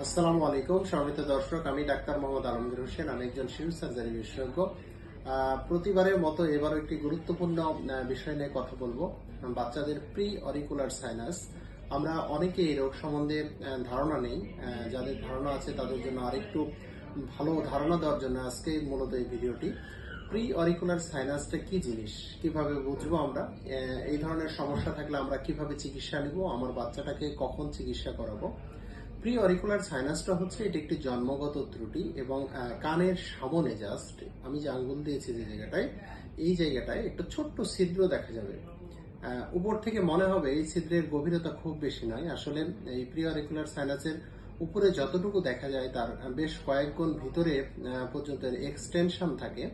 আসসালামু আলাইকুম সম্মানিত দর্শক, আমি ডাক্তার মোহাম্মদ আলমগীর হোসেন। আমি একজন শিশু সার্জারি বিশেষজ্ঞ। প্রতিবারের মতো এবারও একটি গুরুত্বপূর্ণ বিষয় নিয়ে কথা বলবো, বাচ্চাদের প্রি অরিকুলার সাইনাস। আমরা অনেকে এই রোগ সম্বন্ধে ধারণা নেই। যাদের ধারণা আছে তাদের জন্য আরেকটু ভালো ধারণা দেওয়ার জন্য আজকে মূলত এই ভিডিওটি। প্রি অরিকুলার সাইনাসটা কি জিনিস, কিভাবে বুঝবো আমরা, এই ধরনের সমস্যা থাকলে আমরা কিভাবে চিকিৎসা নিব, আমার বাচ্চাটাকে কখন চিকিৎসা করাবো। প্রি অরিকুলার সাইনাসটা হচ্ছে এটি একটি জন্মগত ত্রুটি এবং কানের সামনে জাস্ট আমি যে আঙ্গুল দিয়েছি যে জায়গাটায়, এই জায়গাটায় একটা ছোট্ট ছিদ্র দেখা যাবে। উপর থেকে মনে হবে এই ছিদ্রের গভীরতা খুব বেশি নয়। আসলে এই প্রি অরিকুলার সাইনাসের উপরে যতটুকু দেখা যায় তার বেশ কয়েক গুণ ভিতরে পর্যন্ত এক্সটেনশন থাকে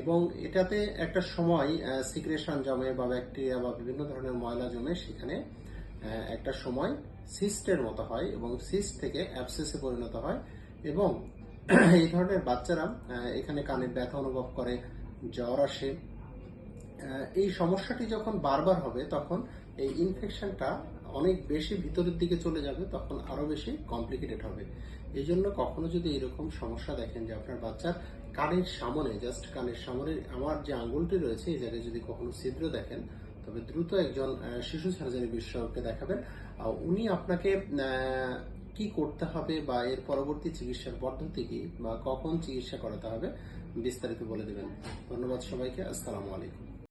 এবং এটাতে একটা সময় সিক্রেশন জমে বা ব্যাকটেরিয়া বা বিভিন্ন ধরনের ময়লা জমে, সেখানে একটা সময় সিস্টের মতো হয় এবং সিস্ট থেকে অ্যাবসেসে পরিণত হয় এবং এই ধরনের বাচ্চারা এখানে কানে ব্যথা অনুভব করে, জ্বর আসে। এই সমস্যাটি যখন বারবার হবে তখন এই ইনফেকশনটা অনেক বেশি ভিতরের দিকে চলে যাবে, তখন আরো বেশি কমপ্লিকেটেড হবে। এই জন্য কখনো যদি এরকম সমস্যা দেখেন যে আপনার বাচ্চার কানের সামনে, জাস্ট কানের সামনে আমার যে আঙ্গুলটি রয়েছে এই জায়গায় যদি কখনো ছিদ্র দেখেন, তবে দ্রুত একজন শিশু সার্জারি বিশেষজ্ঞকে দেখাবেন। উনি আপনাকে কি করতে হবে বা এর পরবর্তী চিকিৎসার পদ্ধতি কি বা কখন চিকিৎসা করাতে হবে বিস্তারিত বলে দেবেন। ধন্যবাদ সবাইকে। আসসালামু আলাইকুম।